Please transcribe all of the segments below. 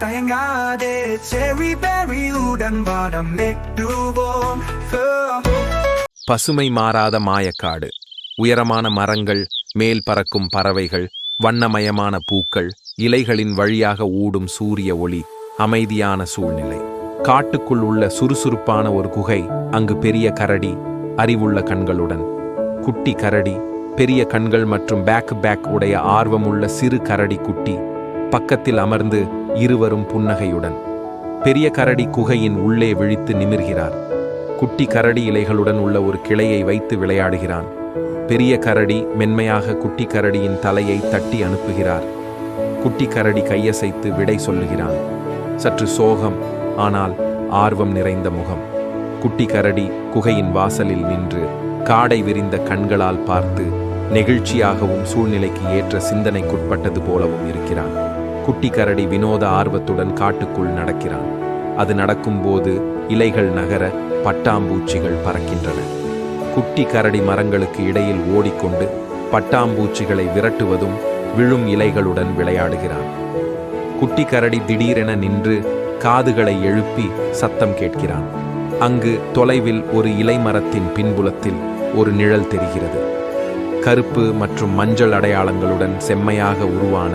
தயங்காதே செரி பெரியுடன் வானம் நெட்டுவோம். பசுமை மாறாத மாயக்காடு. உயரமான மரங்கள், மேல் பறக்கும் பறவைகள், வண்ணமயமான பூக்கள், இலைகளின் வழியாக ஊடும் சூரிய ஒளி, அமைதியான சூழ்நிலை. காட்டுக்குள் உள்ள சுறுசுறுப்பான ஒரு குகை. அங்கு பெரிய கரடி, அறிவுள்ள கண்களுடன். குட்டி கரடி, பெரிய கண்கள் மற்றும் பேக் உடைய ஆர்வமுள்ள சிறு கரடி குட்டி பக்கத்தில் அமர்ந்து இருவரும் புன்னகையுடன். பெரிய கரடி குகையின் உள்ளே விழித்து நிமிர்கிறார். குட்டி கரடி இலைகளுடன் உள்ள ஒரு கிளையை வைத்து விளையாடுகிறான். பெரிய கரடி மென்மையாக குட்டி கரடியின் தலையை தட்டி அனுப்புகிறார். குட்டி கரடி கையசைத்து விடை சொல்லுகிறான். சற்று சோகம், ஆனால் ஆர்வம் நிறைந்த முகம். குட்டி கரடி குகையின் வாசலில் நின்று காடை விரிந்த கண்களால் பார்த்து நெகிழ்ச்சியாகவும் சூழ்நிலைக்கு ஏற்ற சிந்தனைக்குட்பட்டது போலவும் இருக்கிறான். குட்டி கரடி வினோத ஆர்வத்துடன் காட்டுக்குள் நடக்கிறான். அது நடக்கும்போது இலைகள் நகர, பட்டாம்பூச்சிகள் பறக்கின்றன. குட்டி கரடி மரங்களுக்கு இடையில் ஓடிக்கொண்டு பட்டாம்பூச்சிகளை விரட்டுவதும் விழும் இலைகளுடன் விளையாடுகிறான். குட்டி கரடி திடீரென நின்று காதுகளை எழுப்பி சத்தம் கேட்கிறான். அங்கு தொலைவில் ஒரு இலைமரத்தின் பின்புலத்தில் ஒரு நிழல் தெரிகிறது. கருப்பு மற்றும் மஞ்சள் அடையாளங்களுடன் செம்மையாக உருவான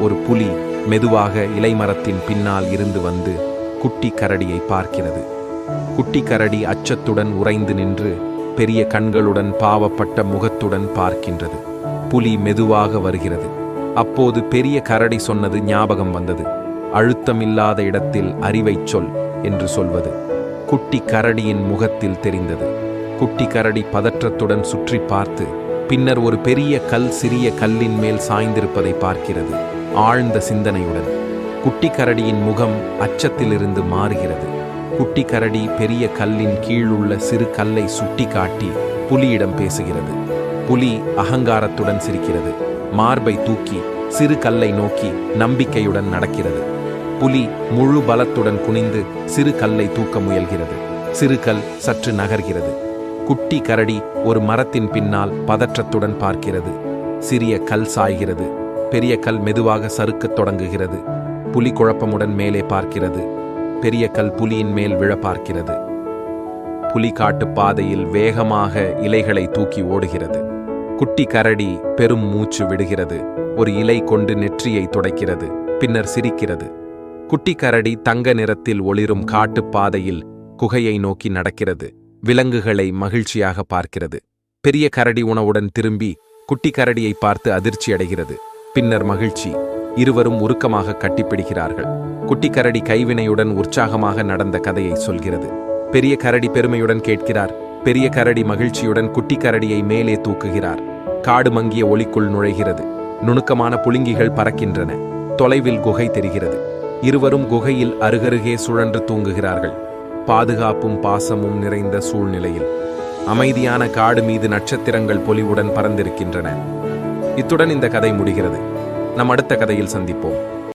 ஒரு புலி மெதுவாக இலைமரத்தின் பின்னால் இருந்து வந்து குட்டி கரடியை பார்க்கிறது. குட்டி கரடி அச்சத்துடன் உறைந்து நின்று பெரிய கண்களுடன் பாவப்பட்ட முகத்துடன் பார்க்கின்றது. புலி மெதுவாக வருகிறது. அப்போது பெரிய கரடி சொன்னது ஞாபகம் வந்தது. அழுத்தமில்லாத இடத்தில் அறிவைச் சொல் என்று சொல்வது குட்டி கரடியின் முகத்தில் தெரிந்தது. குட்டி கரடி பதற்றத்துடன் சுற்றி பார்த்து பின்னர் ஒரு பெரிய கல் சிறிய கல்லின் மேல் சாய்ந்திருப்பதை பார்க்கிறது. ஆழ்ந்த சிந்தனையுடன் குட்டி கரடியின் முகம் அச்சத்திலிருந்து மாறுகிறது. குட்டி கரடி பெரிய கல்லின் கீழுள்ள சிறு கல்லை சுட்டி காட்டி புலியிடம் பேசுகிறது. புலி அகங்காரத்துடன் சிரிக்கிறது. மார்பை தூக்கி சிறு கல்லை நோக்கி நம்பிக்கையுடன் நடக்கிறது. புலி முழு பலத்துடன் குனிந்து சிறு கல்லை தூக்க முயல்கிறது. சிறு கல் சற்று நகர்கிறது. குட்டி கரடி ஒரு மரத்தின் பின்னால் பதற்றத்துடன் பார்க்கிறது. சிறிய கல் சாய்கிறது. பெரிய கல் மெதுவாக சறுக்கத் தொடங்குகிறது. புலி குழப்பமுடன் மேலே பார்க்கிறது. பெரிய கல் புலியின் மேல் விழ பார்க்கிறது. புலி காட்டு பாதையில் வேகமாக இலைகளை தூக்கி ஓடுகிறது. குட்டி கரடி பெரும் மூச்சு விடுகிறது. ஒரு இலை கொண்டு நெற்றியை துடைக்கிறது. பின்னர் சிரிக்கிறது. குட்டி கரடி தங்க நிறத்தில் ஒளிரும் காட்டு பாதையில் குகையை நோக்கி நடக்கிறது. விலங்குகளை மகிழ்ச்சியாக பார்க்கிறது. பெரிய கரடி உணவுடன் திரும்பி குட்டி கரடியை பார்த்து அதிர்ச்சி அடைகிறது. பின்னர் மகிழ்ச்சி. இருவரும் உருக்கமாக கட்டிப்பிடிக்கிறார்கள். குட்டி கரடி கைவினையுடன் உற்சாகமாக நடந்த கதையை சொல்கிறது. பெரிய கரடி பெருமையுடன் கேட்கிறார். பெரிய கரடி மகிழ்ச்சியுடன் குட்டி கரடியை மேலே தூக்குகிறார். காடு மங்கிய ஒளிக்குள் நுழைகிறது. நுணுக்கமான புழுங்கிகள் பறக்கின்றன. தொலைவில் குகை தெரிகிறது. இருவரும் குகையில் அருகருகே சுழன்று தூங்குகிறார்கள். பாதுகாப்பும் பாசமும் நிறைந்த சூழ்நிலையில் அமைதியான காடு மீது நட்சத்திரங்கள் பொலிவுடன் பறந்திருக்கின்றன. இத்துடன் இந்த கதை முடிகிறது. நம் அடுத்த கதையில் சந்திப்போம்.